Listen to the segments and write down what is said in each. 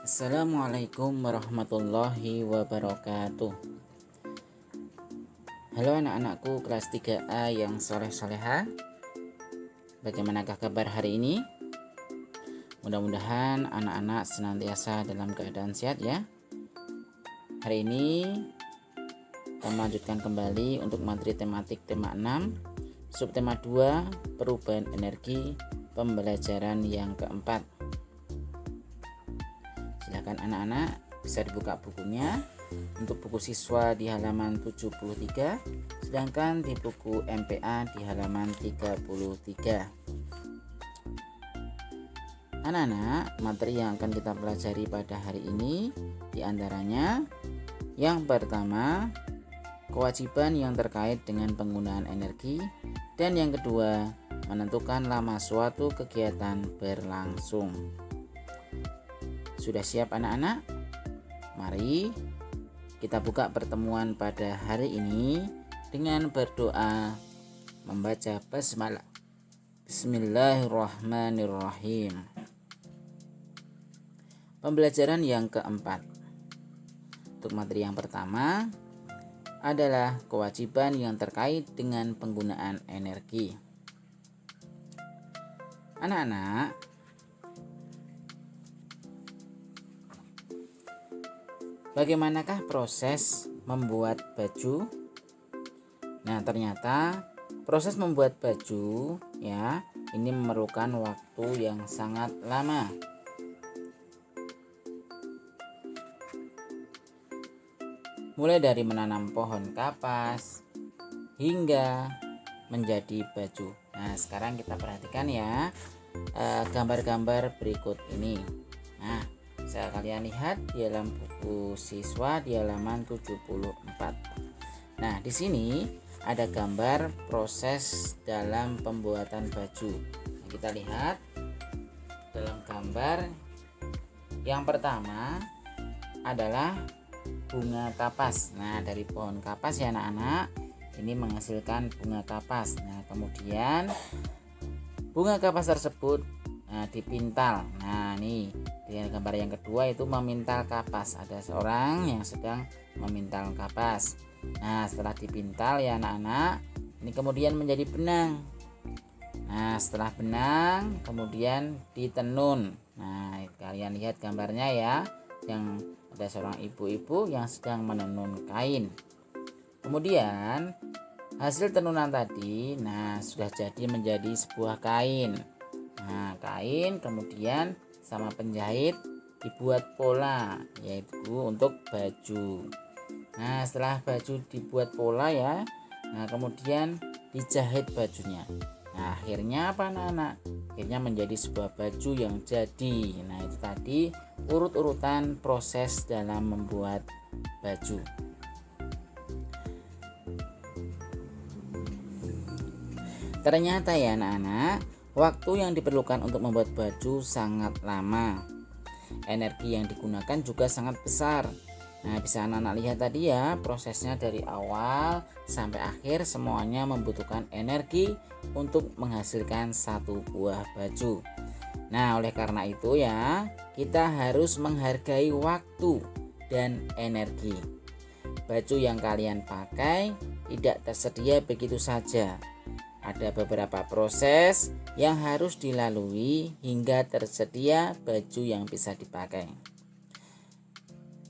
Assalamualaikum warahmatullahi wabarakatuh. Halo anak-anakku kelas 3A yang soleh-soleha. Bagaimanakah kabar hari ini? Mudah-mudahan anak-anak senantiasa dalam keadaan sehat ya. Hari ini kita melanjutkan kembali untuk materi tematik tema 6, subtema 2, perubahan energi, pembelajaran yang keempat. Silakan anak-anak bisa dibuka bukunya. Untuk buku siswa di halaman 73, sedangkan di buku MPA di halaman 33. Anak-anak, materi yang akan kita pelajari pada hari ini diantaranya yang pertama, kewajiban yang terkait dengan penggunaan energi, dan yang kedua, menentukan lama suatu kegiatan berlangsung. Sudah siap anak-anak? Mari kita buka pertemuan pada hari ini dengan berdoa membaca basmalah. Bismillahirrahmanirrahim. Pembelajaran yang keempat. Untuk materi yang pertama adalah kewajiban yang terkait dengan penggunaan energi. Anak-anak, bagaimanakah proses membuat baju? Nah, ternyata proses membuat baju ya, ini memerlukan waktu yang sangat lama. Mulai dari menanam pohon kapas hingga menjadi baju. Nah, sekarang kita perhatikan ya gambar-gambar berikut ini. Nah, bisa kalian lihat di dalam buku siswa di halaman 74. Nah, di sini ada gambar proses dalam pembuatan baju. Nah, kita lihat dalam gambar yang pertama adalah bunga kapas. Nah, dari pohon kapas ya anak-anak, ini menghasilkan bunga kapas. Nah, kemudian bunga kapas tersebut dipintal. Nah, nih di gambar yang kedua itu memintal kapas. Ada seorang yang sedang memintal kapas. Nah, setelah dipintal ya anak-anak, ini kemudian menjadi benang. Nah, setelah benang kemudian ditenun. Nah, kalian lihat gambarnya ya, yang ada seorang ibu-ibu yang sedang menenun kain. Kemudian hasil tenunan tadi sudah jadi menjadi sebuah kain. Nah, kain kemudian sama penjahit dibuat pola, yaitu untuk baju. Nah, setelah baju dibuat pola ya, kemudian dijahit bajunya. Nah, akhirnya apa anak-anak? Akhirnya menjadi sebuah baju yang jadi. Nah, itu tadi urut-urutan proses dalam membuat baju. Ternyata ya anak-anak, waktu yang diperlukan untuk membuat baju sangat lama. Energi yang digunakan juga sangat besar. Nah, bisa anak-anak lihat tadi ya, prosesnya dari awal sampai akhir semuanya membutuhkan energi untuk menghasilkan satu buah baju. Nah, oleh karena itu ya, kita harus menghargai waktu dan energi. Baju yang kalian pakai tidak tersedia begitu saja. Ada beberapa proses yang harus dilalui hingga tersedia baju yang bisa dipakai.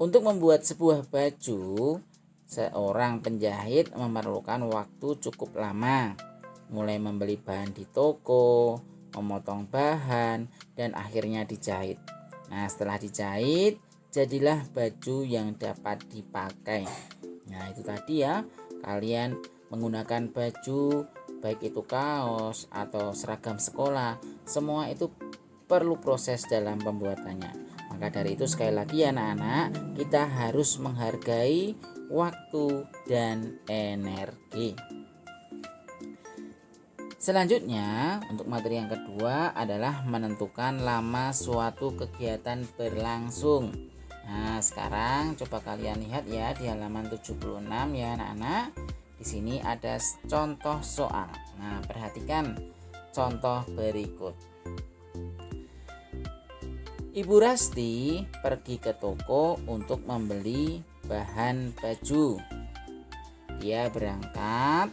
Untuk membuat sebuah baju, seorang penjahit memerlukan waktu cukup lama. Mulai membeli bahan di toko, memotong bahan, dan akhirnya dijahit. Nah, setelah dijahit, jadilah baju yang dapat dipakai. Nah, itu tadi ya, kalian menggunakan baju baik itu kaos atau seragam sekolah, semua itu perlu proses dalam pembuatannya. Maka dari itu sekali lagi anak-anak, kita harus menghargai waktu dan energi. Selanjutnya, untuk materi yang kedua adalah menentukan lama suatu kegiatan berlangsung. Nah, sekarang coba kalian lihat ya di halaman 76 ya anak-anak. Di sini ada contoh soal. Nah, perhatikan contoh berikut. Ibu Rasti pergi ke toko untuk membeli bahan baju. Dia berangkat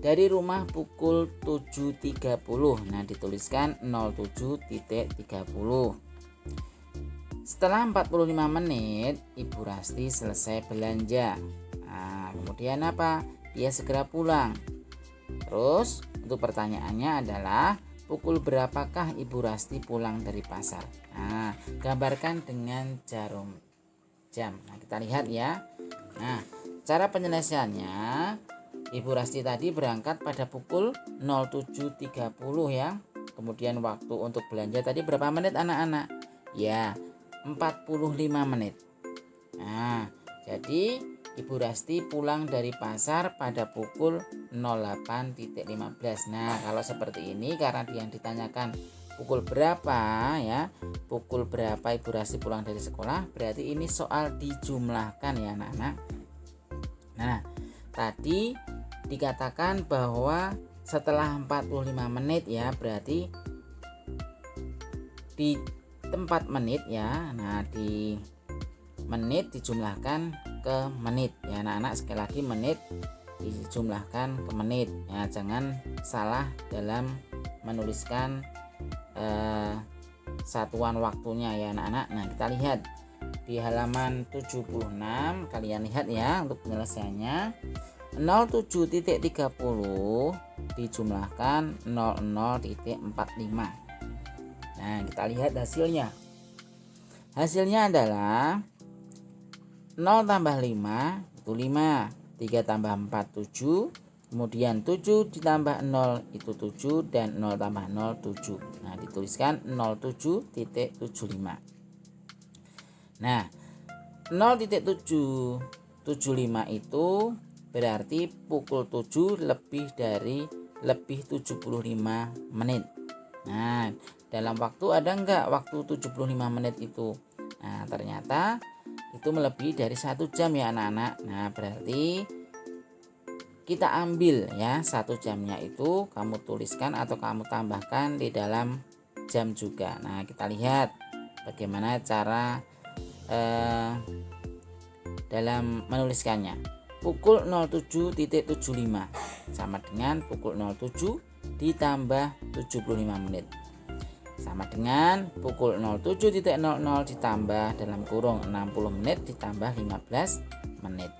dari rumah pukul 7.30. Nah, dituliskan 07.30. Setelah 45 menit, Ibu Rasti selesai belanja. Nah, kemudian apa? Dia segera pulang. Terus, untuk pertanyaannya adalah pukul berapakah Ibu Rasti pulang dari pasar? Nah, gambarkan dengan jarum jam. Nah, kita lihat ya. Nah, cara penyelesaiannya, Ibu Rasti tadi berangkat pada pukul 07.30 ya. Kemudian waktu untuk belanja tadi berapa menit anak-anak? Ya, 45 menit. Nah, jadi Ibu Rasti pulang dari pasar pada pukul 08.15. Nah, kalau seperti ini karena yang ditanyakan pukul berapa ya, pukul berapa Ibu Rasti pulang dari sekolah, berarti ini soal dijumlahkan ya anak-anak. Nah, tadi dikatakan bahwa setelah 45 menit ya, berarti di tempat menit ya. Nah, di menit dijumlahkan ke menit ya anak-anak. Sekali lagi, menit dijumlahkan ke menit ya, jangan salah dalam menuliskan satuan waktunya ya anak-anak. Nah, kita lihat di halaman 76, kalian lihat ya untuk penyelesaiannya. 07.30 dijumlahkan 00.45. Nah, kita lihat hasilnya. Hasilnya adalah 0 tambah 5 itu 5, 3 tambah 4 7, kemudian 7 ditambah 0 itu 7, dan 0 tambah 0 7. Nah, dituliskan 07.75. Nah, 0.775 itu berarti pukul 7 lebih 75 menit. Nah, dalam waktu ada enggak waktu 75 menit itu? Nah, ternyata itu melebihi dari 1 jam ya anak-anak. Nah, berarti kita ambil ya 1 jamnya itu kamu tuliskan atau kamu tambahkan di dalam jam juga. Nah, kita lihat bagaimana cara dalam menuliskannya. Pukul 07.75 sama dengan pukul 07 ditambah 75 menit sama dengan pukul 07.00 ditambah dalam kurung 60 menit ditambah 15 menit.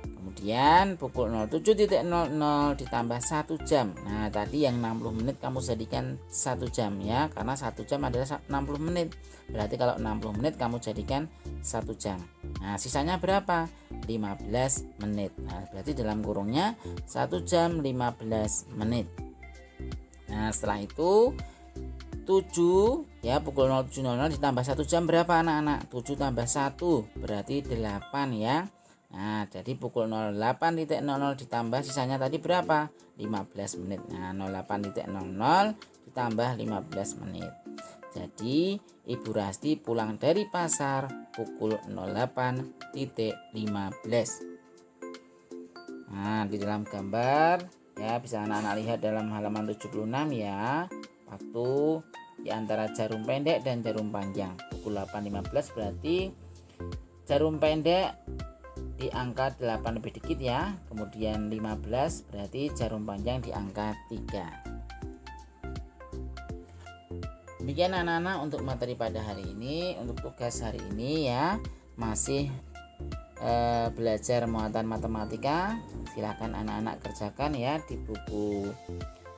Kemudian pukul 07.00 ditambah 1 jam. Nah, tadi yang 60 menit kamu jadikan 1 jam ya, karena 1 jam adalah 60 menit. Berarti kalau 60 menit kamu jadikan 1 jam. Nah, sisanya berapa? 15 menit. Nah, berarti dalam kurungnya 1 jam 15 menit. Nah, setelah itu 7 ya, pukul 07.00 ditambah 1 jam berapa anak-anak? 7 tambah 1 berarti 8 ya. Nah, jadi pukul 08.00 ditambah sisanya tadi berapa? 15 menit. Nah, 08.00 ditambah 15 menit. Jadi Ibu Rasti pulang dari pasar pukul 08.15. Nah, di dalam gambar ya bisa anak-anak lihat dalam halaman 76 ya. Waktu di antara jarum pendek dan jarum panjang pukul 8.15, berarti jarum pendek di angka 8 lebih dikit ya, kemudian 15 berarti jarum panjang di angka 3. Demikian anak-anak untuk materi pada hari ini. Untuk tugas hari ini ya, masih belajar muatan matematika. Silahkan anak-anak kerjakan ya di buku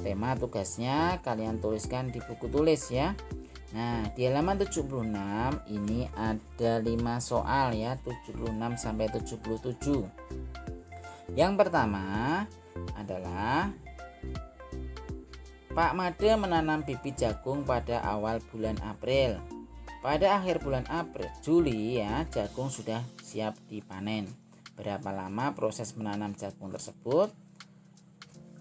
tema tugasnya, kalian tuliskan di buku tulis ya. Nah, di halaman 76 ini ada 5 soal ya, 76 sampai 77. Yang pertama adalah Pak Made menanam bibit jagung pada awal bulan April. Pada akhir bulan April, Juli ya, jagung sudah siap dipanen. Berapa lama proses menanam jagung tersebut?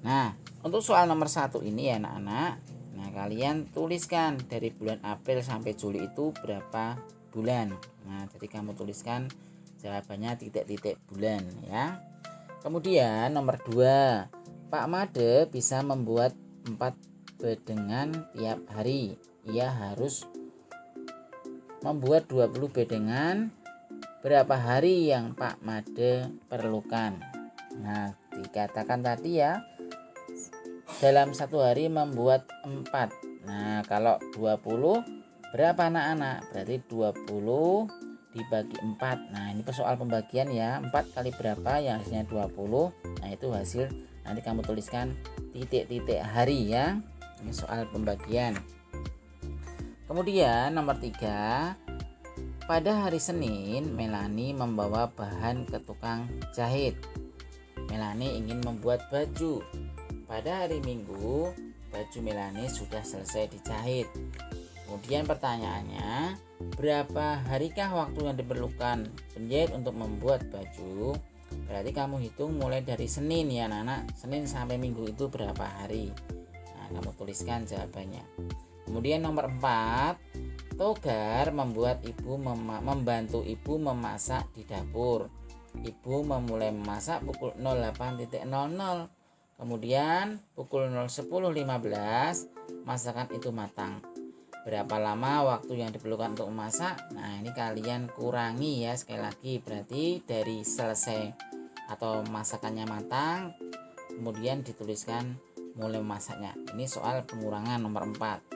Nah, untuk soal nomor 1 ini ya anak-anak, nah kalian tuliskan dari bulan April sampai Juli itu berapa bulan. Nah, jadi kamu tuliskan jawabannya titik-titik bulan ya. Kemudian nomor 2, Pak Made bisa membuat 4 bedengan tiap hari. Ia harus membuat 20 bedengan, berapa hari yang Pak Made perlukan? Nah, dikatakan tadi ya, dalam satu hari membuat 4. Nah, kalau 20 berapa anak-anak? Berarti 20 dibagi 4. Nah, ini soal pembagian ya. 4 kali berapa yang hasilnya 20. Nah, itu hasil, nanti kamu tuliskan titik-titik hari ya. Ini soal pembagian. Kemudian nomor 3, pada hari Senin Melani membawa bahan ke tukang jahit. Melani ingin membuat baju. Pada hari Minggu baju Melani sudah selesai dijahit. Kemudian pertanyaannya, berapa harikah waktu yang diperlukan penjahit untuk membuat baju? Berarti kamu hitung mulai dari Senin ya anak-anak. Senin sampai Minggu itu berapa hari? Nah, kamu tuliskan jawabannya. Kemudian nomor 4, Togar membantu ibu memasak di dapur. Ibu memulai memasak pukul 08.00. Kemudian pukul 10.15 masakan itu matang. Berapa lama waktu yang diperlukan untuk memasak? Nah, ini kalian kurangi ya sekali lagi. Berarti dari selesai atau masakannya matang, kemudian dituliskan mulai memasaknya. Ini soal pengurangan nomor 4.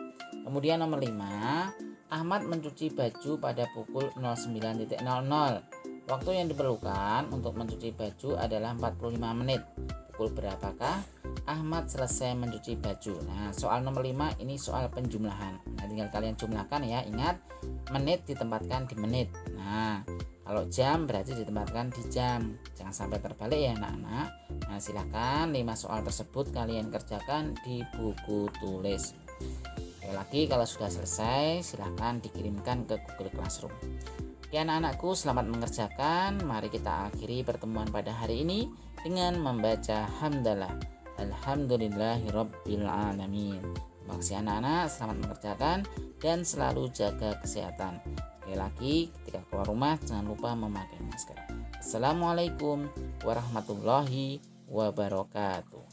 Kemudian nomor 5, Ahmad mencuci baju pada pukul 09.00. Waktu yang diperlukan untuk mencuci baju adalah 45 menit. Pukul berapakah Ahmad selesai mencuci baju? Nah, soal nomor 5 ini soal penjumlahan. Nah, tinggal kalian jumlahkan ya. Ingat, menit ditempatkan di menit. Nah, kalau jam berarti ditempatkan di jam. Jangan sampai terbalik ya anak-anak. Nah, silakan 5 soal tersebut kalian kerjakan di buku tulis. Lagi kalau sudah selesai silahkan dikirimkan ke Google Classroom. Oke anak-anakku, selamat mengerjakan. Mari kita akhiri pertemuan pada hari ini dengan membaca hamdalah. Alhamdulillahirabbil alamin. Terima kasih anak-anak, selamat mengerjakan dan selalu jaga kesehatan. Sekali lagi, ketika keluar rumah jangan lupa memakai masker. Assalamualaikum warahmatullahi wabarakatuh.